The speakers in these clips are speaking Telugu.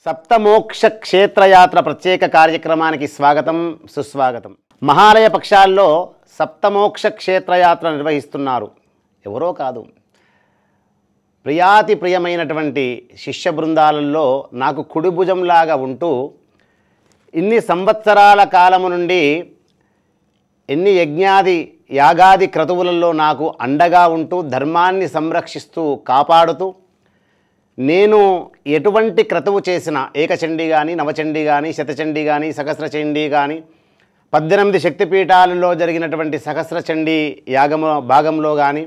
సప్తమోక్ష క్షేత్రయాత్ర ప్రత్యేక కార్యక్రమానికి స్వాగతం సుస్వాగతం. మహాలయ పక్షాల్లో సప్తమోక్ష క్షేత్రయాత్ర నిర్వహిస్తున్నారు. ఎవరో కాదు, ప్రియాతి ప్రియమైనటువంటి శిష్య బృందాలలో నాకు కుడి భుజంలాగా ఉంటూ ఇన్ని సంవత్సరాల కాలము నుండి ఎన్ని యజ్ఞాది యాగాది క్రతువులలో నాకు అండగా ఉంటూ ధర్మాన్ని సంరక్షిస్తూ కాపాడుతూ నేను ఎటువంటి క్రతువు చేసినా ఏకచండీ కానీ నవచండీ కానీ శతచండీ కానీ సహస్రచండీ కానీ 18 శక్తిపీఠాలలో జరిగినటువంటి సహస్రచండీ యాగము భాగంలో కానీ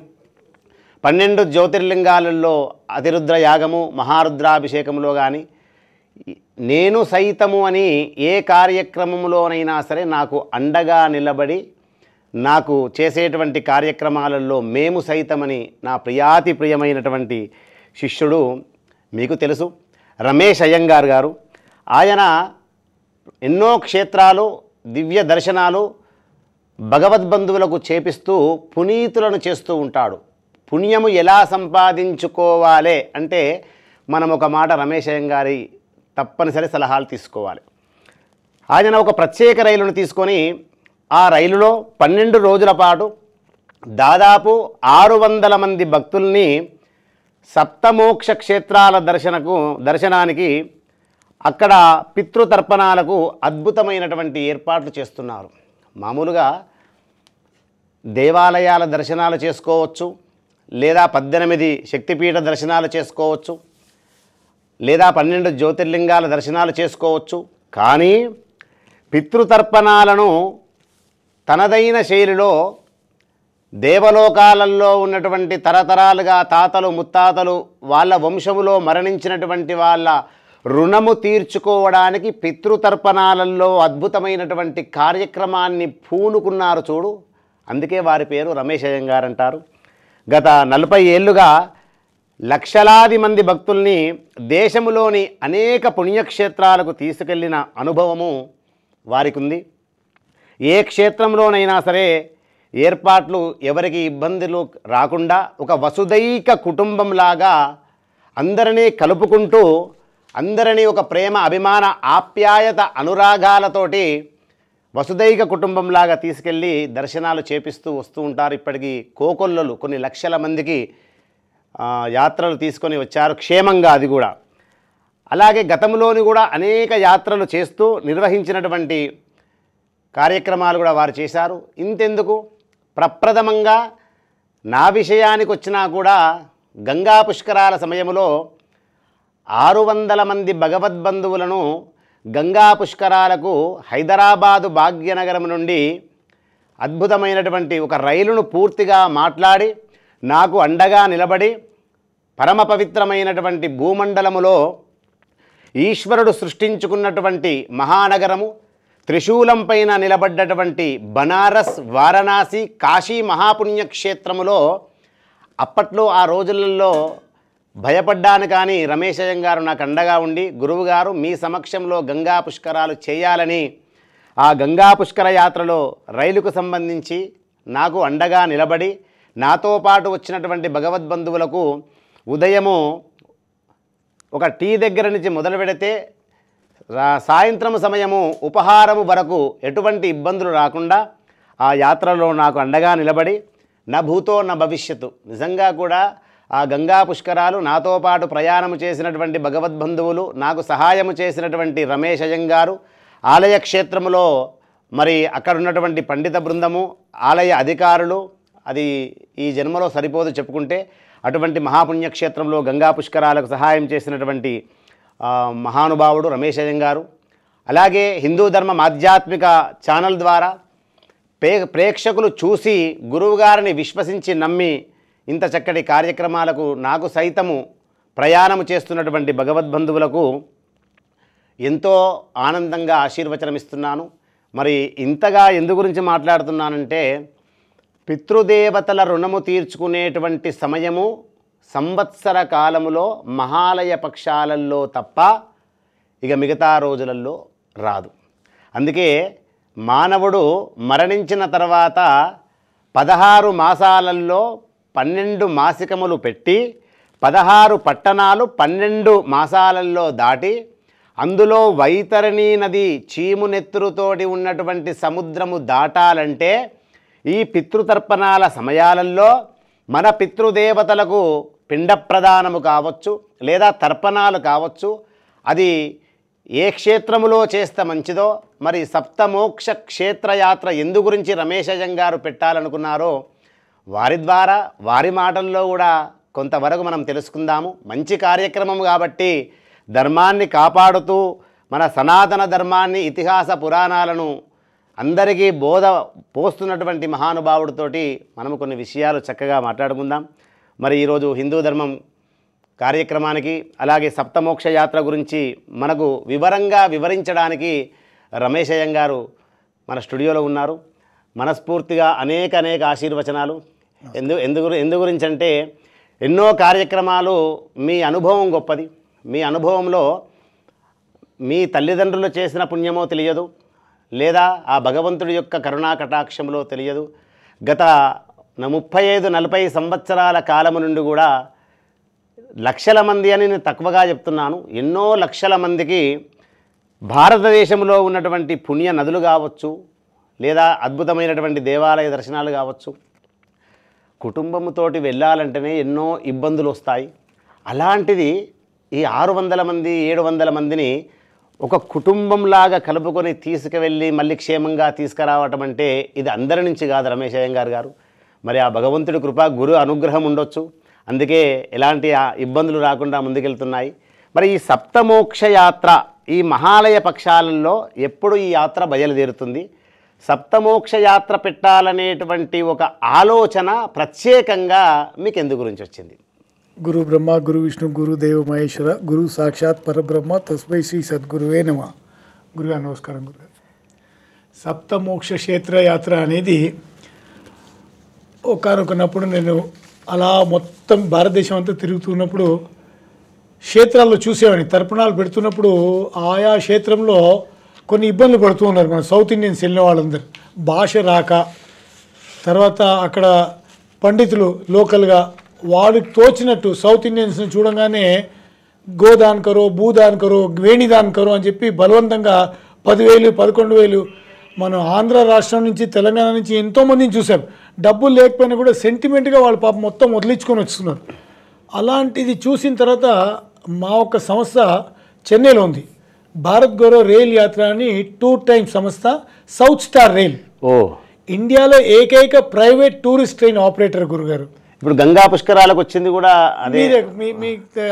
12 జ్యోతిర్లింగాలలో అతిరుద్ర యాగము మహారుద్రాభిషేకంలో కానీ నేను సైతము అని ఏ కార్యక్రమంలోనైనా సరే నాకు అండగా నిలబడి నాకు చేసేటువంటి కార్యక్రమాలలో మేము సైతమని నా ప్రియాతి ప్రియమైనటువంటి శిష్యుడు మీకు తెలుసు, రమేష్ అయ్యంగార్ గారు. ఆయన ఎన్నో క్షేత్రాలు దివ్య దర్శనాలు భగవద్బంధువులకు చేపిస్తూ పునీతులను చేస్తూ ఉంటాడు. పుణ్యము ఎలా సంపాదించుకోవాలి అంటే మనం ఒక మాట రమేష్ అయ్యంగారి తప్పనిసరి సలహాలు తీసుకోవాలి. ఆయన ఒక ప్రత్యేక రైలును తీసుకొని ఆ రైలులో 12 రోజుల పాటు దాదాపు 600 మంది భక్తుల్ని సప్తమోక్ష క్షేత్రాల దర్శనానికి అక్కడ పితృతర్పణాలకు అద్భుతమైనటువంటి ఏర్పాట్లు చేస్తున్నారు. మామూలుగా దేవాలయాల దర్శనాలు చేసుకోవచ్చు, లేదా 18 శక్తిపీఠ దర్శనాలు చేసుకోవచ్చు, లేదా 12 జ్యోతిర్లింగాల దర్శనాలు చేసుకోవచ్చు. కానీ పితృతర్పణాలను తనదైన శైలిలో దేవలోకాలలో ఉన్నటువంటి తరతరాలుగా తాతలు ముత్తాతలు వాళ్ళ వంశములో మరణించినటువంటి వాళ్ళ రుణము తీర్చుకోవడానికి పితృతర్పణాలలో అద్భుతమైనటువంటి కార్యక్రమాన్ని పూనుకున్నారు చూడు. అందుకే వారి పేరు రమేష్ అయ్యంగార్ అంటారు. గత 40 ఏళ్లుగా లక్షలాది మంది భక్తుల్ని దేశములోని అనేక పుణ్యక్షేత్రాలకు తీసుకెళ్లిన అనుభవము వారికి ఉంది. ఏ క్షేత్రంలోనైనా సరే ఏర్పాట్లు ఎవరికి ఇబ్బందులు రాకుండా ఒక వసుదైక కుటుంబంలాగా అందరినీ కలుపుకుంటూ అందరినీ ఒక ప్రేమ అభిమాన ఆప్యాయత అనురాగాలతోటి వసుదైక కుటుంబంలాగా తీసుకెళ్ళి దర్శనాలు చేపిస్తూ వస్తూ ఉంటారు. ఇప్పటికీ కోకొల్లలు కొన్ని లక్షల మందికి యాత్రలు తీసుకొని వచ్చారు క్షేమంగా. అది కూడా అలాగే గతంలోని కూడా అనేక యాత్రలు చేస్తూ నిర్వహించినటువంటి కార్యక్రమాలు కూడా వారు చేశారు. ఇంతెందుకు, ప్రప్రథమంగా నా విషయానికి వచ్చినా కూడా గంగా పుష్కరాల సమయంలో 600 మంది భగవద్బంధువులను గంగా పుష్కరాలకు హైదరాబాదు భాగ్యనగరం నుండి అద్భుతమైనటువంటి ఒక రైలును పూర్తిగా మాట్లాడి నాకు అండగా నిలబడి పరమ పవిత్రమైనటువంటి భూమండలములో ఈశ్వరుడు సృష్టించుకున్నటువంటి మహానగరము త్రిశూలం పైన నిలబడ్డటువంటి బనారస్ వారణాసి కాశీ మహాపుణ్యక్షేత్రములో అప్పట్లో ఆ రోజులలో భయపడ్డాను. కానీ రమేష్ అయ్యంగారు నాకు అండగా ఉండి గురువుగారు మీ సమక్షంలో గంగా పుష్కరాలు చేయాలని ఆ గంగా పుష్కర యాత్రలో రైలుకు సంబంధించి నాకు అండగా నిలబడి నాతో పాటు వచ్చినటువంటి భగవద్బంధువులకు ఉదయము ఒక టీ దగ్గర నుంచి మొదలు పెడితే సాయంత్రం సమయము ఉపహారము వరకు ఎటువంటి ఇబ్బందులు రాకుండా ఆ యాత్రలో నాకు అండగా నిలబడి నా భూతో నా భవిష్యత్తు నిజంగా కూడా ఆ గంగా పుష్కరాలు నాతో పాటు ప్రయాణము చేసినటువంటి భగవద్బంధువులు నాకు సహాయము చేసినటువంటి రమేష్ అయ్యంగారు, ఆలయ క్షేత్రములో మరి అక్కడ ఉన్నటువంటి పండిత బృందము, ఆలయ అధికారులు, అది ఈ జన్మలో సరిపోదు చెప్పుకుంటే అటువంటి మహాపుణ్యక్షేత్రంలో గంగా పుష్కరాలకు సహాయం చేసినటువంటి మహానుభావుడు రమేష్ అయ్యంగారు. అలాగే హిందూ ధర్మం ఆధ్యాత్మిక ఛానల్ ద్వారా ప్రేక్షకులు చూసి గురువుగారిని విశ్వసించి నమ్మి ఇంత చక్కటి కార్యక్రమాలకు నాకు సైతము ప్రయాణము చేస్తున్నటువంటి భగవద్బంధువులకు ఎంతో ఆనందంగా ఆశీర్వచనం ఇస్తున్నాను. మరి ఇంతగా ఎందు గురించి మాట్లాడుతున్నానంటే పితృదేవతల రుణము తీర్చుకునేటువంటి సమయము సంవత్సర కాలములో మహాలయ పక్షాలలో తప్ప ఇక మిగతా రోజులలో రాదు. అందుకే మానవుడు మరణించిన తర్వాత 16 మాసాలలో 12 మాసికములు పెట్టి 16 పట్టణాలు 12 మాసాలలో దాటి అందులో వైతరణి నది చీమునెత్తురుతోటి ఉన్నటువంటి సముద్రము దాటాలంటే ఈ పితృతర్పణాల సమయాలలో మన పితృదేవతలకు పిండ ప్రదానము కావచ్చు లేదా తర్పణాలు కావచ్చు. అది ఏ క్షేత్రములో చేస్తే మంచిదో, మరి సప్తమోక్ష క్షేత్రయాత్ర ఎందు గురించి రమేష్ అయ్యం గారు పెట్టాలనుకున్నారో వారి ద్వారా వారి మాటల్లో కూడా కొంతవరకు మనం తెలుసుకుందాము. మంచి కార్యక్రమం కాబట్టి ధర్మాన్ని కాపాడుతూ మన సనాతన ధర్మాన్ని, ఇతిహాస పురాణాలను అందరికీ బోధ పోస్తున్నటువంటి మహానుభావుడితోటి మనము కొన్ని విషయాలు చక్కగా మాట్లాడుకుందాం. మరి ఈరోజు హిందూ ధర్మం కార్యక్రమానికి అలాగే సప్తమోక్ష యాత్ర గురించి మనకు వివరంగా వివరించడానికి రమేష్ అయ్యం గారు మన స్టూడియోలో ఉన్నారు. మనస్ఫూర్తిగా అనేక ఆశీర్వచనాలు. ఎందు గురించి అంటే ఎన్నో కార్యక్రమాలు మీ అనుభవం గొప్పది. మీ అనుభవంలో మీ తల్లిదండ్రులు చేసిన పుణ్యమో తెలియదు, లేదా ఆ భగవంతుడి యొక్క కరుణా కటాక్షంలో తెలియదు. గత 35-40 సంవత్సరాల కాలము నుండి కూడా లక్షల మంది అని నేను తక్కువగా చెప్తున్నాను, ఎన్నో లక్షల మందికి భారతదేశంలో ఉన్నటువంటి పుణ్య నదులు కావచ్చు, లేదా అద్భుతమైనటువంటి దేవాలయ దర్శనాలు కావచ్చు, కుటుంబంతోటి వెళ్ళాలంటేనే ఎన్నో ఇబ్బందులు వస్తాయి. అలాంటిది ఈ 600 మంది 700 మందిని ఒక కుటుంబంలాగా కలుపుకొని తీసుకువెళ్ళి మళ్ళీ క్షేమంగా తీసుకురావటం అంటే ఇది అందరి నుంచి కాదు రమేష్ అయ్యంగార్ గారు. మరి ఆ భగవంతుడి కృప, గురు అనుగ్రహం ఉండొచ్చు, అందుకే ఎలాంటి ఇబ్బందులు రాకుండా ముందుకెళ్తున్నాయి. మరి ఈ సప్తమోక్ష యాత్ర ఈ మహాలయ పక్షాలలో ఎప్పుడు ఈ యాత్ర బయలుదేరుతుంది? సప్తమోక్ష యాత్ర పెట్టాలనేటువంటి ఒక ఆలోచన ప్రత్యేకంగా మీకు ఎందు గురించి వచ్చింది? గురు బ్రహ్మ గురు విష్ణు గురు దేవ మహేశ్వర గురు సాక్షాత్ పరబ్రహ్మ తస్మై శ్రీ సద్గురువే నమః. గురుగారు నమస్కారం. గురుగారు, సప్తమోక్ష క్షేత్ర యాత్ర అనేది ఒకనొకప్పుడు నేను అలా మొత్తం భారతదేశం అంతా తిరుగుతున్నప్పుడు క్షేత్రాల్లో చూసేవాడిని. తర్పణాలు పెడుతున్నప్పుడు ఆయా క్షేత్రంలో కొన్ని ఇబ్బందులు పడుతూ ఉన్నారు మన సౌత్ ఇండియన్స్ వెళ్ళిన వాళ్ళందరూ. భాష రాక, తర్వాత అక్కడ పండితులు లోకల్గా వాళ్ళకి తోచినట్టు సౌత్ ఇండియన్స్ని చూడగానే గోదాన్ కరో, భూదాన్ కరో, వేణిదాన్ కరో అని చెప్పి బలవంతంగా 10,000 11,000 మనం ఆంధ్ర రాష్ట్రం నుంచి తెలంగాణ నుంచి ఎంతోమందిని చూసాం. డబ్బులు లేకపోయినా కూడా సెంటిమెంట్గా వాళ్ళ పాపం మొత్తం వదిలించుకొని వస్తున్నారు. అలాంటిది చూసిన తర్వాత మా ఒక్క సంస్థ చెన్నైలో ఉంది, భారత్ గౌరవ్ రైల్ యాత్ర అని 2 టైమ్స్ సంస్థ, సౌత్ స్టార్ రైల్, ఇండియాలో ఏకైక ప్రైవేట్ టూరిస్ట్ ట్రైన్ ఆపరేటర్. గురుగారు, ఇప్పుడు గంగా పుష్కరాలకు వచ్చింది కూడా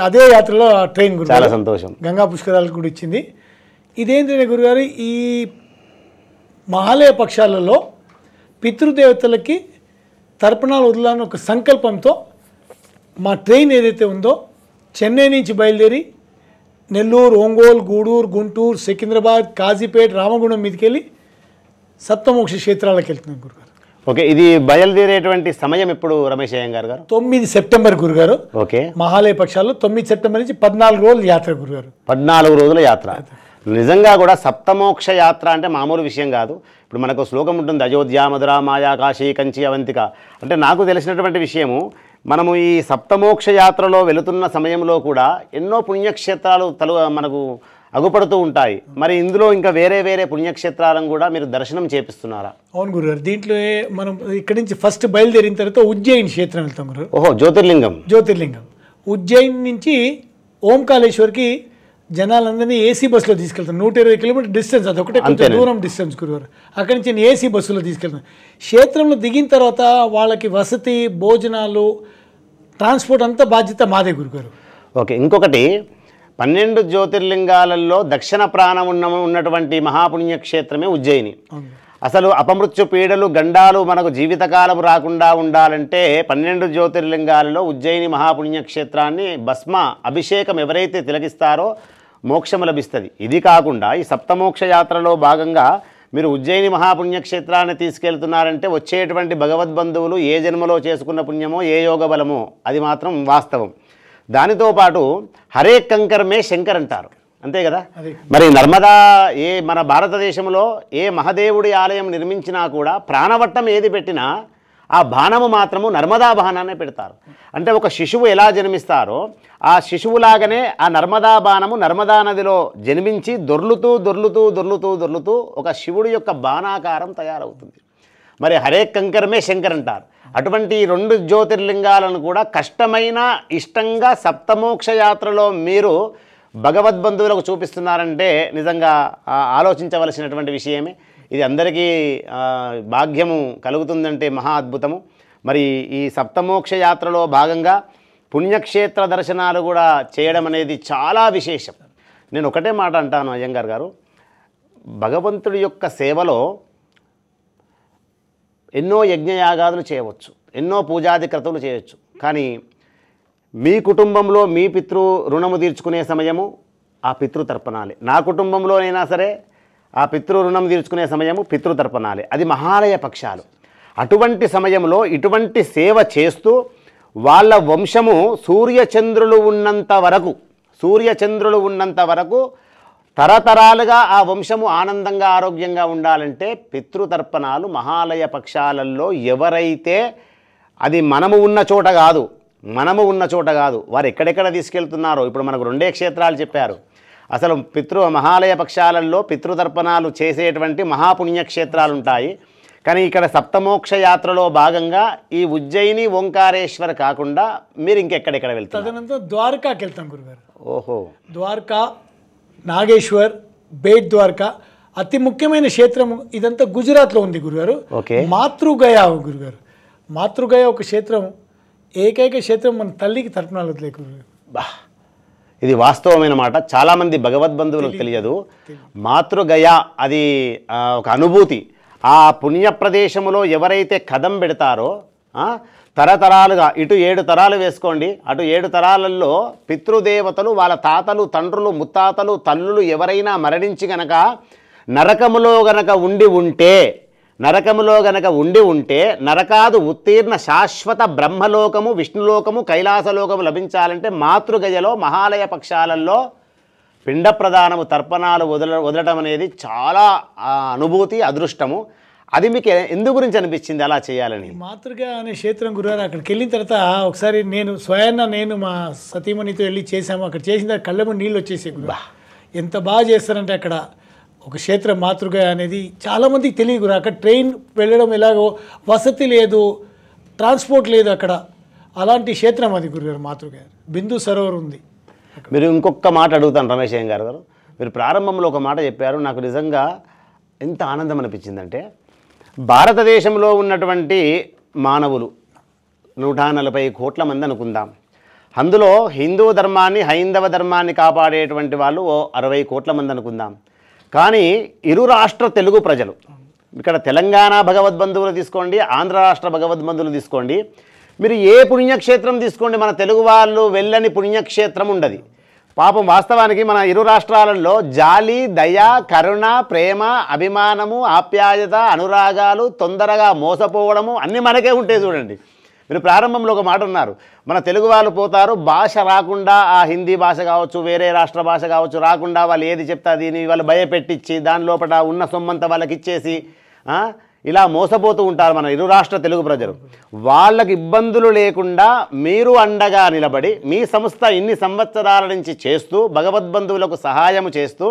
అదే యాత్రలో ట్రైన్. గురు, చాలా సంతోషం. గంగా పుష్కరాలకు కూడా ఇచ్చింది. ఇదేంటంటే గురుగారు, ఈ మహాలయ పక్షాలలో పితృదేవతలకి తర్పణాలు వదలాలని ఒక సంకల్పంతో మా ట్రైన్ ఏదైతే ఉందో చెన్నై నుంచి బయలుదేరి నెల్లూరు, ఒంగోలు, గూడూరు, గుంటూరు, సికింద్రాబాద్, కాజీపేట, రామగుండం మీదకి వెళ్ళి సప్తమోక్ష క్షేత్రాలకు వెళ్తున్నాం గురుగారు. ఓకే, ఇది బయలుదేరేటువంటి సమయం ఎప్పుడు రమేష్ అయ్యంగార్ గారు? 9 సెప్టెంబర్ గురుగారు. ఓకే, మహాలయ పక్షాల్లో 9 సెప్టెంబర్ నుంచి 14 రోజుల యాత్ర గురుగారు. 14 రోజుల యాత్ర. నిజంగా కూడా సప్తమోక్ష యాత్ర అంటే మామూలు విషయం కాదు. ఇప్పుడు మనకు శ్లోకం ఉంటుంది, అయోధ్య, మధుర, మాయా, కాశీ, కంచి, అవంతిక. అంటే నాకు తెలిసినటువంటి విషయము, మనము ఈ సప్తమోక్ష యాత్రలో వెళుతున్న సమయంలో కూడా ఎన్నో పుణ్యక్షేత్రాలు మనకు అగుపడుతూ ఉంటాయి. మరి ఇందులో ఇంకా వేరే పుణ్యక్షేత్రాలను కూడా మీరు దర్శనం చేపిస్తున్నారా? అవును గురుగారు, దీంట్లో మనం ఇక్కడి నుంచి ఫస్ట్ బయలుదేరిన తర్వాత ఉజ్జయిన్ క్షేత్రం వెళ్తాం గురు. ఓహో, జ్యోతిర్లింగం. ఉజ్జయిన్ నుంచి ఓంకాళేశ్వర్కి జనాలందరినీ ఏసీ బస్సులో తీసుకెళ్తాం. 120 కిలోమీటర్ డిస్టెన్స్, అది ఒకటే కొంచెం దూరం డిస్టెన్స్ గురుగారు. అక్కడి నుంచి నేను ఏసీ బస్సులో తీసుకెళ్తాను. క్షేత్రంలో దిగిన తర్వాత వాళ్ళకి వసతి, భోజనాలు, ట్రాన్స్పోర్ట్ అంతా బాధ్యత మాదే గురుగారు. ఓకే, ఇంకొకటి 12 జ్యోతిర్లింగాలలో దక్షిణ ప్రాణం ఉన్నటువంటి మహాపుణ్యక్షేత్రమే ఉజ్జయిని. అసలు అపమృత్యు పీడలు, గండాలు మనకు జీవితకాలం రాకుండా ఉండాలంటే 12 జ్యోతిర్లింగాలలో ఉజ్జయిని మహాపుణ్యక్షేత్రాన్ని భస్మ అభిషేకం ఎవరైతే తిలకిస్తారో మోక్షము లభిస్తుంది. ఇది కాకుండా ఈ సప్తమోక్ష యాత్రలో భాగంగా మీరు ఉజ్జయిని మహాపుణ్యక్షేత్రాన్ని తీసుకెళ్తున్నారంటే వచ్చేటువంటి భగవద్బంధువులు ఏ జన్మలో చేసుకున్న పుణ్యమో, ఏ యోగ బలమో అది మాత్రం వాస్తవం. దానితో పాటు హరే కంకరమే శంకర్ అంటారు, అంతే కదా? మరి నర్మదా మన భారతదేశంలో ఏ మహాదేవుడి ఆలయం నిర్మించినా కూడా ప్రాణవట్టం ఏది పెట్టినా ఆ బాణము మాత్రము నర్మదా బాణాన్ని పెడతారు. అంటే ఒక శిశువు ఎలా జన్మిస్తారో ఆ శిశువులాగానే ఆ నర్మదా బాణము నర్మదా నదిలో జన్మించి దొర్లుతూ దొర్లుతూ దొర్లుతూ దొర్లుతూ ఒక శివుడి యొక్క బాణాకారం తయారవుతుంది. మరి హరే కంకరమే శంకర్ అంటారు. అటువంటి 2 జ్యోతిర్లింగాలను కూడా కష్టమైన ఇష్టంగా సప్తమోక్ష యాత్రలో మీరు భగవద్బంధువులకు చూపిస్తున్నారంటే నిజంగా ఆలోచించవలసినటువంటి విషయమే. ఇది అందరికీ భాగ్యము కలుగుతుందంటే మహా అద్భుతము. మరి ఈ సప్తమోక్ష యాత్రలో భాగంగా పుణ్యక్షేత్ర దర్శనాలు కూడా చేయడం అనేది చాలా విశేషం. నేను ఒకటే మాట అంటాను అయ్యంగార్ గారు, భగవంతుడి యొక్క సేవలో ఎన్నో యజ్ఞయాగాదులు చేయవచ్చు, ఎన్నో పూజాది క్రతువులు చేయవచ్చు. కానీ మీ కుటుంబంలో మీ పితృ రుణము తీర్చుకునే సమయము ఆ పితృతర్పణాలే. నా కుటుంబంలోనైనా సరే ఆ పితృ రుణం తీర్చుకునే సమయము పితృతర్పణాలే. అది మహాలయ పక్షాలు. అటువంటి సమయంలో ఇటువంటి సేవ చేస్తూ వాళ్ళ వంశము సూర్యచంద్రులు ఉన్నంత వరకు తరతరాలుగా ఆ వంశము ఆనందంగా ఆరోగ్యంగా ఉండాలంటే పితృతర్పణాలు మహాలయ పక్షాలలో ఎవరైతే, అది మనము ఉన్న చోట కాదు వారు ఎక్కడెక్కడ తీసుకెళ్తున్నారో. ఇప్పుడు మనకు 2 క్షేత్రాలు చెప్పారు. అసలు మహాలయ పక్షాలలో పితృతర్పణాలు చేసేటువంటి మహాపుణ్యక్షేత్రాలు ఉంటాయి. కానీ ఇక్కడ సప్తమోక్ష యాత్రలో భాగంగా ఈ ఉజ్జయిని ఓంకారేశ్వర్ కాకుండా మీరు ఇంకెక్కడెక్కడ వెళ్తారు? తదనంతరం ద్వారకాకి వెళ్తాం గురుగారు. ఓహో, ద్వారకా, నాగేశ్వర్, బేట్ ద్వారకా, అతి ముఖ్యమైన క్షేత్రం ఇదంతా గుజరాత్లో ఉంది గురుగారు. ఓకే. మాతృగయ గురుగారు, మాతృగయ ఒక క్షేత్రం, ఏకైక క్షేత్రం మన తల్లికి తర్పణాలు వదిలే గురుగారు. బా, ఇది వాస్తవమైన మాట. చాలామంది భగవద్బంధువులకు తెలియదు. మాతృగయ అది ఒక అనుభూతి. ఆ పుణ్య ప్రదేశంలో ఎవరైతే కదం పెడతారో తరతరాలుగా ఇటు 7 తరాలు వేసుకోండి, అటు 7 తరాలలో పితృదేవతలు వాళ్ళ తాతలు, తండ్రులు, ముత్తాతలు, తల్లులు ఎవరైనా మరణించి గనక నరకములో గనక ఉండి ఉంటే నరకాదు ఉత్తీర్ణ శాశ్వత బ్రహ్మలోకము, విష్ణులోకము, కైలాసలోకము లభించాలంటే మాతృగయలో మహాలయ పక్షాలలో పిండ ప్రదానము, తర్పణాలు వదలటం అనేది చాలా అనుభూతి, అదృష్టము. అది మీకు ఎందు గురించి అనిపించింది అలా చేయాలని? మాతృగా అనే క్షేత్రం గురుగారు, అక్కడికి వెళ్ళిన తర్వాత ఒకసారి నేను మా సతీమణితో వెళ్ళి చేసాము. అక్కడ చేసిన కళ్ళము నీళ్ళు వచ్చేసి గురు, ఎంత బాగా చేస్తారంటే అక్కడ ఒక క్షేత్రం మాతృగా అనేది చాలామందికి తెలియదు గురు. అక్కడ ట్రైన్ వెళ్ళడం ఎలాగో, వసతి లేదు, ట్రాన్స్పోర్ట్ లేదు అక్కడ. అలాంటి క్షేత్రం అది గురుగారు మాతృగా. బిందు సరోవర్ ఉంది. మీరు ఇంకొక మాట అడుగుతాను రమేష్ అయ్య గారు. మీరు ప్రారంభంలో ఒక మాట చెప్పారు, నాకు నిజంగా ఎంత ఆనందం అనిపించిందంటే, భారతదేశంలో ఉన్నటువంటి మానవులు 140 కోట్ల మంది అనుకుందాం. అందులో హిందూ ధర్మాన్ని, హైందవ ధర్మాన్ని కాపాడేటువంటి వాళ్ళు 60 కోట్ల మంది అనుకుందాం. కానీ ఇరు రాష్ట్ర తెలుగు ప్రజలు, ఇక్కడ తెలంగాణ భగవద్బంధువులు తీసుకోండి, ఆంధ్ర రాష్ట్ర భగవద్బంధువులు తీసుకోండి, మీరు ఏ పుణ్యక్షేత్రం తీసుకోండి, మన తెలుగు వాళ్ళు వెళ్ళని పుణ్యక్షేత్రం ఉండదు. పాపం వాస్తవానికి మన ఇరు రాష్ట్రాలలో జాలి, దయ, కరుణ, ప్రేమ, అభిమానము, ఆప్యాయత, అనురాగాలు, తొందరగా మోసపోవడము అన్నీ మనకే ఉంటాయి. చూడండి, మీరు ప్రారంభంలో ఒక మాట ఉన్నారు, మన తెలుగు వాళ్ళు పోతారు, భాష రాకుండా, ఆ హిందీ భాష కావచ్చు, వేరే రాష్ట్ర భాష కావచ్చు, రాకుండా వాళ్ళు ఏది చెప్తా దీన్ని వాళ్ళు భయపెట్టించి దాని లోపల ఉన్న సొమ్మంతా వాళ్ళకి ఇచ్చేసి ఇలా మోసపోతూ ఉంటారు మన ఇరు రాష్ట్ర తెలుగు ప్రజలు. వాళ్ళకి ఇబ్బందులు లేకుండా మీరు అండగా నిలబడి మీ సంస్థ ఇన్ని సంవత్సరాల నుంచి చేస్తూ భగవద్బంధువులకు సహాయం చేస్తూ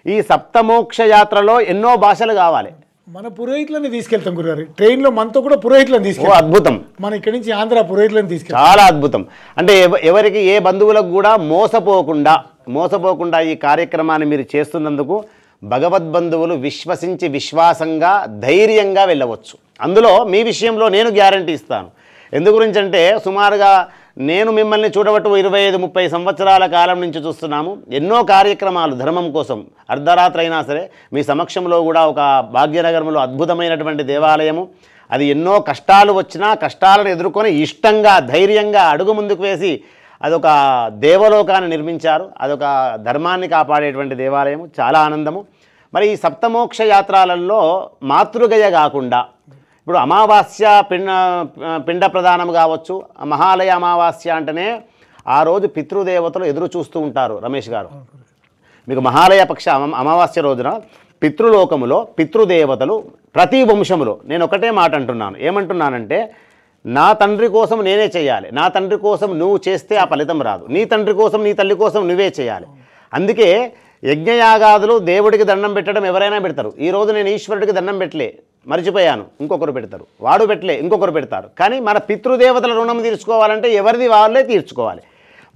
ఈ సప్తమోక్ష యాత్రలో ఎన్నో భాషలు కావాలి. మన పురోహితులని తీసుకెళ్తాం గురుగారు, ట్రైన్లో మనతో కూడా పురోహితులను తీసుకెళ్తాం. అద్భుతం. మన ఇక్కడి నుంచి ఆంధ్ర పురోహితులను తీసుకెళ్తాం. చాలా అద్భుతం. అంటే ఎవరికి ఏ బంధువులకు కూడా మోసపోకుండా ఈ కార్యక్రమాన్ని మీరు చేస్తున్నందుకు భగవద్బంధువులు విశ్వసించి విశ్వాసంగా ధైర్యంగా వెళ్ళవచ్చు. అందులో మీ విషయంలో నేను గ్యారంటీ ఇస్తాను. ఎందు గురించి అంటే సుమారుగా నేను మిమ్మల్ని చూడబట్టు 25-30 సంవత్సరాల కాలం నుంచి చూస్తున్నాము. ఎన్నో కార్యక్రమాలు ధర్మం కోసం అర్ధరాత్రి అయినా సరే మీ సమక్షంలో కూడా ఒక భాగ్యనగరంలో అద్భుతమైనటువంటి దేవాలయము, అది ఎన్నో కష్టాలు వచ్చినా కష్టాలను ఎదుర్కొని ఇష్టంగా ధైర్యంగా అడుగు ముందుకు వేసి అదొక దేవలోకాన్ని నిర్మించారు. అదొక ధర్మాన్ని కాపాడేటువంటి దేవాలయము. చాలా ఆనందము. మరి ఈ సప్తమోక్ష యాత్రలలో మాతృగయ కాకుండా ఇప్పుడు అమావాస్య పిండ ప్రదానం కావచ్చు, మహాలయ అమావాస్య అంటేనే ఆ రోజు పితృదేవతలు ఎదురు చూస్తూ ఉంటారు. రమేష్ గారు, మీకు మహాలయ పక్ష అమావాస్య రోజున పితృలోకములో పితృదేవతలు ప్రతి వంశములో నేను ఒకటే మాట అంటున్నాను. ఏమంటున్నానంటే నా తండ్రి కోసం నేనే చేయాలి, నా తండ్రి కోసం నువ్వు చేస్తే ఆ ఫలితం రాదు, నీ తండ్రి కోసం నీ తల్లి కోసం నువ్వే చేయాలి. అందుకే యజ్ఞయాగాదులు దేవుడికి దండం పెట్టడం ఎవరైనా పెడతారు. ఈరోజు నేను ఈశ్వరుడికి దండం పెట్టలే, మర్చిపోయాను, ఇంకొకరు పెడతారు. వాడు పెట్టలే, ఇంకొకరు పెడతారు. కానీ మన పితృదేవతల రుణం తీర్చుకోవాలంటే ఎవరిది వాళ్ళే తీర్చుకోవాలి.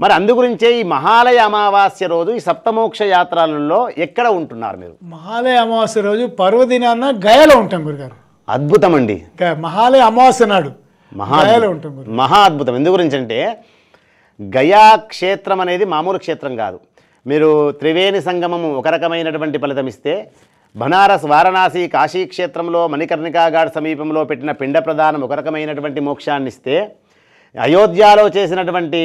మరి అందుగురించే ఈ మహాలయ అమావాస్య రోజు ఈ సప్తమోక్ష యాత్రలలో ఎక్కడ ఉంటున్నారు మీరు? మహాలయ అమావాస్య రోజు పర్వదినాన్న గయాలో ఉంటాం గురుగారు. అద్భుతం అండి. మహాలయ అమావాస్య నాడు గయాలో ఉంటాం గురు. మహా అద్భుతం. ఎందు గురించి అంటే గయా క్షేత్రం అనేది మామూలు క్షేత్రం కాదు. మీరు త్రివేణి సంగమము ఒక రకమైనటువంటి ఫలితం ఇస్తే, బనారస్ వారణాసి కాశీ క్షేత్రంలో మణికర్ణికా ఘాట్ సమీపంలో పెట్టిన పిండ ప్రదానం ఒక రకమైనటువంటి మోక్షాన్ని ఇస్తే, అయోధ్యలో చేసినటువంటి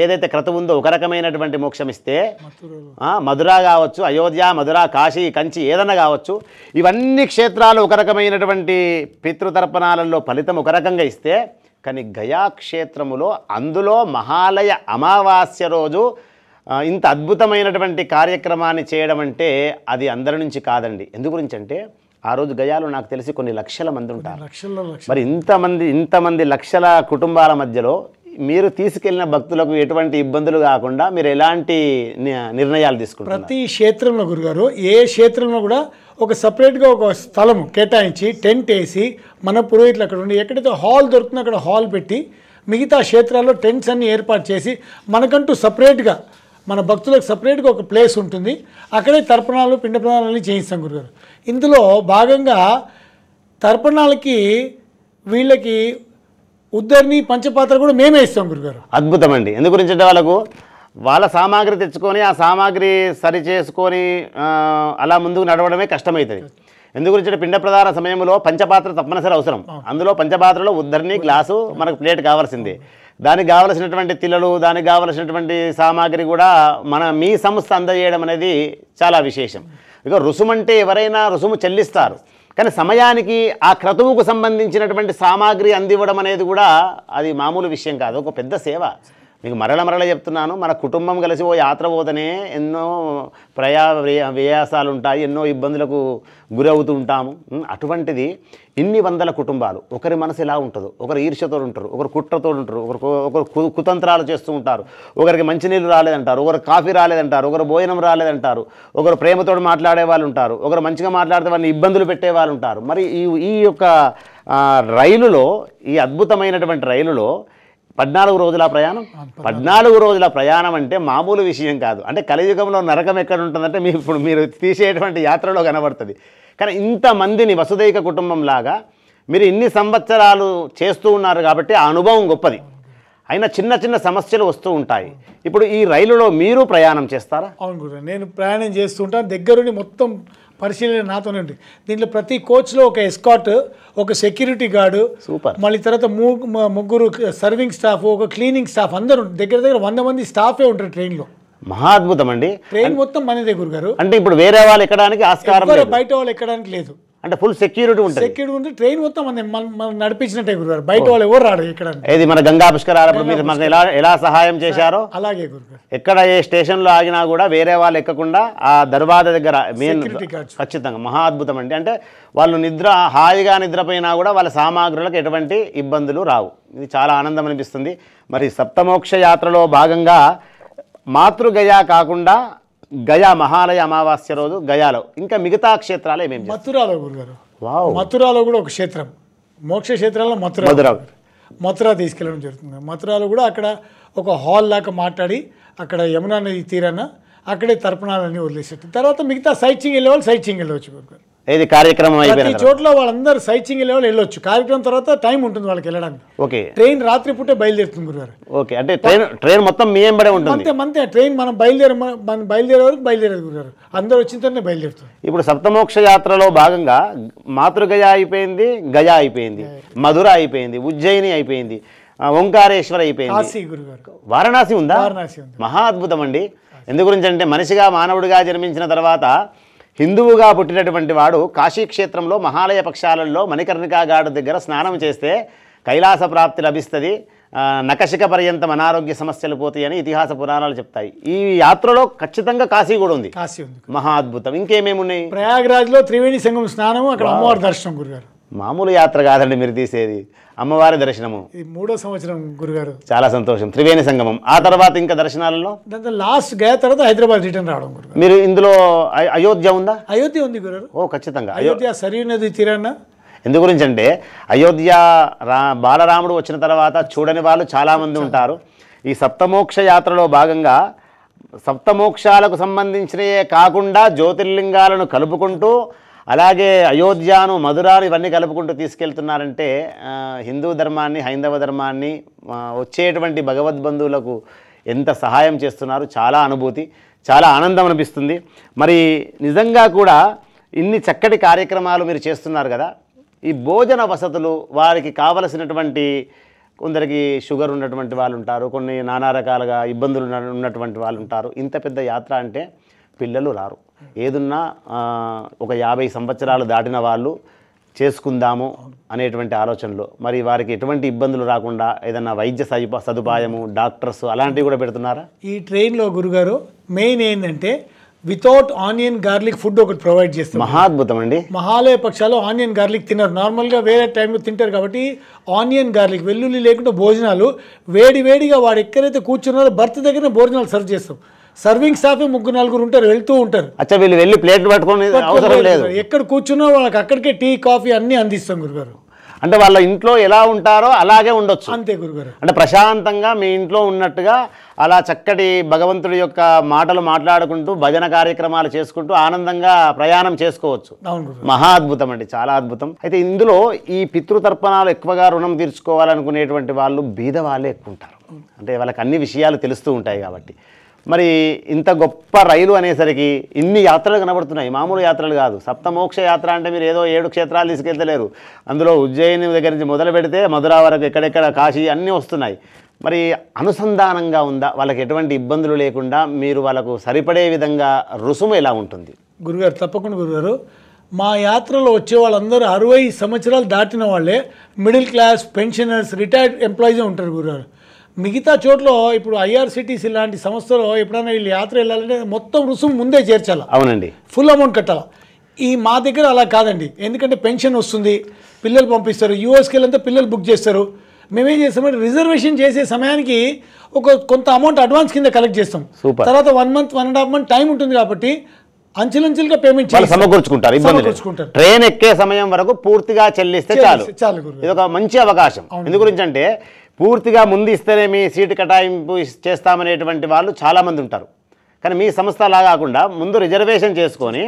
ఏదైతే క్రతువు ఉందో ఒక రకమైనటువంటి మోక్షం ఇస్తే, మధుర కావచ్చు, అయోధ్య, మధుర, కాశీ, కంచి ఏదన్నా కావచ్చు, ఇవన్నీ క్షేత్రాలు ఒక రకమైనటువంటి పితృతర్పణాలలో ఫలితం ఒక రకంగా ఇస్తే, కానీ గయా క్షేత్రములో అందులో మహాలయ అమావాస్య రోజు ఇంత అద్భుతమైనటువంటి కార్యక్రమాన్ని చేయడం అంటే అది అందరి నుంచి కాదండి. ఎందు గురించి అంటే ఆ రోజు గయాలో నాకు తెలిసి కొన్ని లక్షల మంది ఉంటారు. మరి ఇంతమంది లక్షల కుటుంబాల మధ్యలో మీరు తీసుకెళ్లిన భక్తులకు ఎటువంటి ఇబ్బందులు కాకుండా మీరు ఎలాంటి నిర్ణయాలు తీసుకుంటారు? ప్రతి క్షేత్రంలో గురుగారు, ఏ క్షేత్రంలో కూడా ఒక సపరేట్గా ఒక స్థలం కేటాయించి టెంట్ వేసి మన పురోహితులు అక్కడ ఉండి ఎక్కడైతే హాల్ దొరుకుతుందో అక్కడ హాల్ పెట్టి మిగతా క్షేత్రాల్లో టెంట్స్ అన్ని ఏర్పాటు చేసి మనకంటూ సపరేట్గా మన భక్తులకు సపరేట్గా ఒక ప్లేస్ ఉంటుంది. అక్కడే తర్పణాలు పిండ ప్రదానాలు చేయిస్తాం గురుగారు. ఇందులో భాగంగా తర్పణాలకి వీళ్ళకి ఉద్దరిని పంచపాత్ర కూడా మేమే ఇస్తాం గురుగారు. అద్భుతం అండి. ఎందు గురించి అంటే వాళ్ళ సామాగ్రి తెచ్చుకొని ఆ సామాగ్రి సరి చేసుకొని అలా ముందుకు నడవడమే కష్టమవుతుంది. ఎందు గురించి అంటే పిండ ప్రదాన సమయంలో పంచపాత్ర తప్పనిసరి అవసరం. అందులో పంచపాత్రలో ఉద్దరిని గ్లాసు మనకు ప్లేట్ కావాల్సిందే. దానికి కావలసినటువంటి తిల్లలు, దానికి కావలసినటువంటి సామాగ్రి కూడా మీ సంస్థ అందజేయడం అనేది చాలా విశేషం. ఇక రుసుము అంటే ఎవరైనా రుసుము చెల్లిస్తారు, కానీ సమయానికి ఆ క్రతువుకు సంబంధించినటువంటి సామాగ్రి అందివ్వడం అనేది కూడా అది మామూలు విషయం కాదు, ఒక పెద్ద సేవ. మీకు మరల చెప్తున్నాను, మన కుటుంబం కలిసి ఓ యాత్ర పోతేనే ఎన్నో వ్యయాసాలు ఉంటాయి, ఎన్నో ఇబ్బందులకు గురవుతూ ఉంటాము. అటువంటిది ఇన్ని వందల కుటుంబాలు, ఒకరి మనసు ఎలా ఉంటుందో, ఒకరు ఈర్ష్యతో ఉంటారు, ఒకరు కుట్రతో ఉంటారు, ఒకరు కుతంత్రాలు చేస్తూ ఉంటారు, ఒకరికి మంచినీళ్ళు రాలేదంటారు, ఒకరు కాఫీ రాలేదంటారు, ఒకరు భోజనం రాలేదంటారు, ఒకరు ప్రేమతో మాట్లాడే వాళ్ళు ఉంటారు, ఒకరు మంచిగా మాట్లాడితే వాళ్ళని ఇబ్బందులు పెట్టే వాళ్ళు ఉంటారు. మరి ఈ యొక్క రైలులో, ఈ అద్భుతమైనటువంటి రైలులో 14 రోజుల ప్రయాణం. 14 రోజుల ప్రయాణం అంటే మామూలు విషయం కాదు. అంటే కలియుగంలో నరకం ఎక్కడ ఉంటుందంటే ఇప్పుడు మీరు తీసేటువంటి యాత్రలో కనబడుతుంది. కానీ ఇంతమందిని వసుదైక కుటుంబం లాగా మీరు ఇన్ని సంవత్సరాలు చేస్తూ ఉన్నారు కాబట్టి ఆ అనుభవం గొప్పది. అయినా చిన్న చిన్న సమస్యలు వస్తూ ఉంటాయి. ఇప్పుడు ఈ రైలులో మీరు ప్రయాణం చేస్తారా? అవును గురు, నేను ప్రయాణం చేస్తుంటాను. దగ్గరుండి మొత్తం పరిశీలన నాతోనే ఉంటుంది. దీంట్లో ప్రతి కోచ్లో ఒక ఎస్కాట్, ఒక సెక్యూరిటీ గార్డు, సూపర్, మళ్ళీ తర్వాత ముగ్గురు సర్వింగ్ స్టాఫ్, ఒక క్లీనింగ్ స్టాఫ్, అందరూ దగ్గర 100 మంది స్టాఫే ఉంటారు ట్రైన్లో. మహా అద్భుతం అండి. ట్రైన్ మొత్తం మనదే గురుగారు. అంటే ఇప్పుడు వేరే వాళ్ళు ఎక్కడానికి ఆస్కారం లేదు, బయట వాళ్ళు ఎక్కడానికి లేదు. అంటే ఫుల్ సెక్యూరిటీ ఉంటుంది. సెక్యూరిటీ ఉంది. ట్రైన్ మొత్తం మనం నడిపించినట్టే గురుగారు, బయట వాళ్ళు ఎవరు రాడు ఇక్కడ. ఏది మన గంగా పుష్కరాలప్పుడు మీరు మనకు ఎలా సహాయం చేశారో అలాగే గురుగారు. ఎక్కడ ఏ స్టేషన్లో ఆగినా కూడా వేరే వాళ్ళు ఎక్కకుండా ఆ దర్వాజా దగ్గర మెయిన్ ఖచ్చితంగా మహా అద్భుతం అండి. అంటే వాళ్ళు హాయిగా నిద్రపోయినా కూడా వాళ్ళ సామాగ్రులకు ఎటువంటి ఇబ్బందులు రావు. ఇది చాలా ఆనందం అనిపిస్తుంది. మరి సప్తమోక్ష యాత్రలో భాగంగా మాతృగయా కాకుండా గయా మహాలయ అమావాస్య రోజు గయాలో ఇంకా మిగతా క్షేత్రాలు ఏమేమి? మథురాలో గురుగారు. మథురాలో కూడా ఒక క్షేత్రం, మోక్ష క్షేత్రాల్లో మథురా తీసుకెళ్ళడం జరుగుతుంది. మథురాలో కూడా అక్కడ ఒక హాల్ లాగా మాట్లాడి అక్కడ యమునా నది తీరాన అక్కడే తర్పణాలన్నీ వదిలేసేట్టు. తర్వాత మిగతా సైట్ సీయింగ్ వెళ్ళే వాళ్ళు సైట్ సీయింగ్ వెళ్ళవచ్చు గురుగారు. ఏది కార్యక్రమం ప్రతి చోట్ల వాళ్ళందరూ సైట్ సీయింగ్ వెళ్ళే వాళ్ళు వెళ్ళొచ్చు. కార్యక్రమం తర్వాత టైం ఉంటుంది వాళ్ళకి వెళ్ళడానికి. ఓకే, ట్రైన్ రాత్రి పూటే బయలుదేరుతుంది గురుగారు. ఓకే, అంటే ట్రైన్ మొత్తం మీ వెంబడే ఉంటుంది. అంతే ట్రైన్ మనం బయలుదేరే వరకు బయలుదేరేది గురుగారు. అందరూ వచ్చిన తర్వాత బయలుదేరుతుంది. ఇప్పుడు సప్తమోక్ష యాత్రలో భాగంగా మాతృగయా అయిపోయింది, గయా అయిపోయింది, మధుర అయిపోయింది, ఉజ్జయిని అయిపోయింది, ఓంకారేశ్వర అయిపోయింది, కాశీ గురుగారు, వారణాసి ఉందా? వారణాసి ఉంది. మహా అద్భుతం అండి. ఎందు గురించి అంటే మనిషిగా మానవుడిగా జన్మించిన తర్వాత హిందువుగా పుట్టినటువంటి వాడు కాశీ క్షేత్రంలో మహాలయ పక్షాలలో మణికర్ణికా ఘాట్ దగ్గర స్నానం చేస్తే కైలాస ప్రాప్తి లభిస్తుంది, నకశిక పర్యంతం అనారోగ్య సమస్యలు పోతాయని ఇతిహాస పురాణాలు చెప్తాయి. ఈ యాత్రలో ఖచ్చితంగా కాశీ కూడా ఉంది. కాశీ ఉంది, మహా అద్భుతం. ఇంకేమేమి ఉన్నాయి? ప్రయాగ్రాజ్లో త్రివేణి సంగమం స్నానము, అక్కడ అమ్మవారి దర్శనం గురుగారు. మామూలు యాత్ర కాదండి మీరు తీసేది, అమ్మవారి దర్శనము. ఇది 3వ సంవత్సరం గురుగారు. చాలా సంతోషం. త్రివేణి సంగమం. ఆ తర్వాత ఇంకా దర్శనాలలో దాంతో లాస్ట్ గయ తర్వాత హైదరాబాద్ రిటర్న్ రావడం గురుగారు. మీరు ఇందులో అయోధ్య ఉందా? అయోధ్య ఉంది గురుగారు. ఓ ఖచ్చితంగా. అయోధ్య సరియు నది తీరాన. ఎందు గురించి అంటే అయోధ్య బాలరాముడు వచ్చిన తర్వాత చూడని వాళ్ళు చాలామంది ఉంటారు. ఈ సప్తమోక్ష యాత్రలో భాగంగా సప్తమోక్షాలకు సంబంధించినవే కాకుండా జ్యోతిర్లింగాలను కలుపుకుంటూ అలాగే అయోధ్యను మధురాను ఇవన్నీ కలుపుకుంటూ తీసుకెళ్తున్నారంటే హిందూ ధర్మాన్ని హైందవ ధర్మాన్ని వచ్చేటువంటి భగవద్బంధువులకు ఎంత సహాయం చేస్తున్నారు. చాలా అనుభూతి, చాలా ఆనందం అనిపిస్తుంది. మరి నిజంగా కూడా ఇన్ని చక్కటి కార్యక్రమాలు మీరు చేస్తున్నారు కదా, ఈ భోజన వసతులు వారికి కావలసినటువంటి, కొందరికి షుగర్ ఉన్నటువంటి వాళ్ళు ఉంటారు, కొన్ని నానా రకాలుగా ఇబ్బందులు ఉన్నటువంటి వాళ్ళు ఉంటారు. ఇంత పెద్ద యాత్ర అంటే పిల్లలు రారు. ఏదున్నా ఒక 50 సంవత్సరాలు దాటిన వాళ్ళు చేసుకుందాము అనేటువంటి ఆలోచనలో మరి వారికి ఎటువంటి ఇబ్బందులు రాకుండా ఏదన్నా వైద్య సదుపాయము, డాక్టర్స్ అలాంటివి కూడా పెడుతున్నారా? ఈ ట్రైన్లో గురుగారు మెయిన్ ఏంటంటే వితౌట్ ఆనియన్ గార్లిక్ ఫుడ్ ఒకటి ప్రొవైడ్ చేస్తాం. మహాద్భుతం అండి. మహాలయ పక్షాలు ఆనియన్ గార్లిక్ తినరు, నార్మల్గా వేరే టైంలో తింటారు. కాబట్టి ఆనియన్ గార్లిక్ వెల్లుల్లి లేకుండా భోజనాలు వేడిగా వాడు ఎక్కడైతే కూర్చున్నారో భర్త దగ్గర భోజనాలు సర్వ్ చేస్తాం. సర్వింగ్ స్టాఫ్ 3-4 ఉంటారు, వెళ్తూ ఉంటారు. అచ్చా, వీళ్ళు వెళ్ళి ప్లేట్లు పట్టుకొని అవసరం లేదు. ఎక్కడ కూర్చున్నా వాళ్ళకి అక్కడికే టీ కాఫీ అన్నీ అందిస్తాం గురుగారు. అంటే వాళ్ళ ఇంట్లో ఎలా ఉంటారో అలాగే ఉండొచ్చు. అంతే గురుగారు. అంటే ప్రశాంతంగా మీ ఇంట్లో ఉన్నట్టుగా అలా చక్కటి భగవంతుడి యొక్క మాటలు మాట్లాడుకుంటూ భజన కార్యక్రమాలు చేసుకుంటూ ఆనందంగా ప్రయాణం చేసుకోవచ్చు. మహా అద్భుతం అండి, చాలా అద్భుతం. అయితే ఇందులో ఈ పితృతర్పణాలు ఎక్కువగా రుణం తీర్చుకోవాలనుకునేటువంటి వాళ్ళు బీద వాళ్ళే ఎక్కువ ఉంటారు. అంటే వాళ్ళకి అన్ని విషయాలు తెలుస్తూ ఉంటాయి కాబట్టి. మరి ఇంత గొప్ప రైలు అనేసరికి ఇన్ని యాత్రలు కనబడుతున్నాయి, మామూలు యాత్రలు కాదు. సప్తమోక్ష యాత్ర అంటే మీరు ఏదో 7 క్షేత్రాలు తీసుకెళ్తలేరు. అందులో ఉజ్జయిని దగ్గర నుంచి మొదలు పెడితే మధురా వరకు ఎక్కడెక్కడ కాశీ అన్నీ వస్తున్నాయి. మరి అనుసంధానంగా ఉందా? వాళ్ళకి ఎటువంటి ఇబ్బందులు లేకుండా మీరు వాళ్ళకు సరిపడే విధంగా రుసుము ఎలా ఉంటుంది? గురుగారు తప్పకుండా గురుగారు. మా యాత్రలో వచ్చే వాళ్ళందరూ 60 సంవత్సరాలు దాటిన వాళ్ళే, middle class, pensioners, retired employees ఉంటారు గురుగారు. మిగతా చోట్ల ఇప్పుడు ఐఆర్సిటీసీ లాంటి సంస్థలో ఎప్పుడైనా వీళ్ళు యాత్ర వెళ్ళాలంటే మొత్తం రుసుము ముందే చేర్చాలి. అవునండి, ఫుల్ అమౌంట్ కట్టాలి. ఈ మా దగ్గర అలా కాదండి. ఎందుకంటే పెన్షన్ వస్తుంది, పిల్లలు పంపిస్తారు, యూఎస్కి వెళ్ళంతా పిల్లలు బుక్ చేస్తారు. మేమేం చేస్తామంటే రిజర్వేషన్ చేసే సమయానికి కొంత అమౌంట్ అడ్వాన్స్ కింద కలెక్ట్ చేస్తాం. తర్వాత 1 month 1.5 month టైం ఉంటుంది కాబట్టి అంచెలంచెలుగా పేమెంట్ సమకూర్చుకుంటారు. ట్రైన్ ఎక్కే సమయం వరకు పూర్తిగా చెల్లిస్తే చాలు. ఇది ఒక మంచి అవకాశం. ఎందు గురించి అంటే పూర్తిగా ముందు ఇస్తేనే మీ సీటు కేటాయింపు చేస్తామనేటువంటి వాళ్ళు చాలామంది ఉంటారు. కానీ మీ సంస్థ అలా కాకుండా ముందు రిజర్వేషన్ చేసుకొని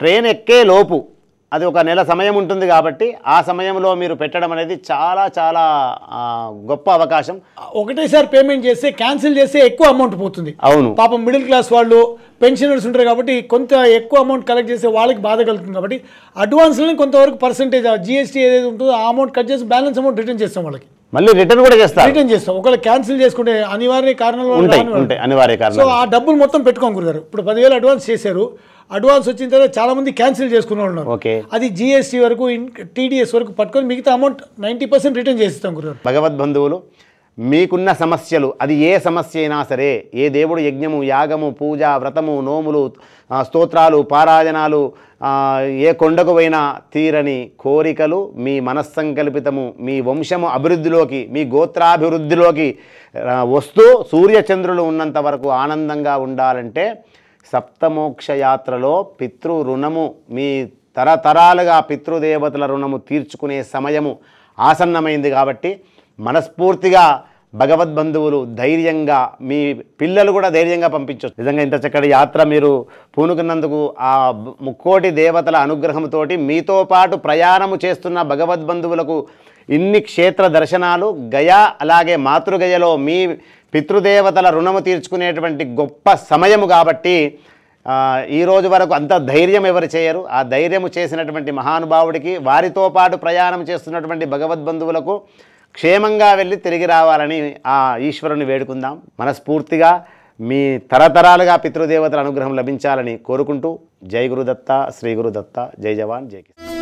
ట్రైన్ ఎక్కే లోపు అది ఒక నెల సమయం ఉంటుంది కాబట్టి ఆ సమయంలో మీరు పెట్టడం అనేది చాలా చాలా గొప్ప అవకాశం. ఒకటేసారి పేమెంట్ చేస్తే క్యాన్సిల్ చేస్తే ఎక్కువ అమౌంట్ పోతుంది. అవును, పాపం మిడిల్ క్లాస్ వాళ్ళు, పెన్షనర్స్ ఉంటారు కాబట్టి కొంత ఎక్కువ అమౌంట్ కలెక్ట్ చేస్తే వాళ్ళకి బాధ కలుగుతుంది. కాబట్టి అడ్వాన్స్లోనే కొంతవరకు పర్సెంటేజ్ జిఎస్టీ ఏదైతే ఉంటుందో ఆ అమౌంట్ కట్ చేసి బ్యాలెన్స్ అమౌంట్ రిటర్న్ చేస్తాం. వాళ్ళకి మళ్ళీ రిటర్న్ కూడా చేస్తాం. ఒకవేళ క్యాన్సిల్ చేసుకుంటే అనివార్య కారణాలు అనివార్య కారణం. సో ఆ డబ్బులు మొత్తం పెట్టుకోం గురుగారు. ఇప్పుడు 10,000 అడ్వాన్స్ చేశారు, అడ్వాన్స్ వచ్చిన తర్వాత చాలా మంది క్యాన్సిల్ చేసుకునే వాళ్ళు ఉన్నారు. అది జిఎస్టీ వరకు, టీడీఎస్ వరకు పట్టుకొని మిగతా అమౌంట్ 90% రిటర్న్ చేస్తాం గురుగారు. భగవద్బంధువులు మీకున్న సమస్యలు, అది ఏ సమస్య అయినా సరే, ఏ దేవుడు యజ్ఞము, యాగము, పూజ, వ్రతము, నోములు, స్తోత్రాలు, పారాయణాలు, ఏ కొండకు పోయినా తీరని కోరికలు, మీ మనస్సంకల్పితము మీ వంశము అభివృద్ధిలోకి, మీ గోత్రాభివృద్ధిలోకి వస్తూ సూర్యచంద్రులు ఉన్నంత వరకు ఆనందంగా ఉండాలంటే సప్తమోక్ష యాత్రలో పితృ రుణము, మీ తరతరాలుగా పితృదేవతల రుణము తీర్చుకునే సమయము ఆసన్నమైంది. కాబట్టి మనస్ఫూర్తిగా భగవద్బంధువులు ధైర్యంగా, మీ పిల్లలు కూడా ధైర్యంగా పంపించవచ్చు. నిజంగా ఇంత చక్కటి యాత్ర మీరు పూనుకున్నందుకు ఆ 3 దేవతల అనుగ్రహంతో మీతో పాటు ప్రయాణము చేస్తున్న భగవద్బంధువులకు ఇన్ని క్షేత్ర దర్శనాలు, గయా అలాగే మాతృగయలో మీ పితృదేవతల రుణము తీర్చుకునేటువంటి గొప్ప సమయము. కాబట్టి ఈ రోజు వరకు అంత ధైర్యం ఎవరు చేయరు. ఆ ధైర్యము చేసినటువంటి మహానుభావుడికి, వారితో పాటు ప్రయాణం చేస్తున్నటువంటి భగవద్బంధువులకు క్షేమంగా వెళ్ళి తిరిగి రావాలని ఆ ఈశ్వరుని వేడుకుందాం. మనస్ఫూర్తిగా మీ తరతరాలుగా పితృదేవతల అనుగ్రహం లభించాలని కోరుకుంటూ జై గురుదత్త, శ్రీ గురుదత్త, జై జవాన్, జై కిసాన్.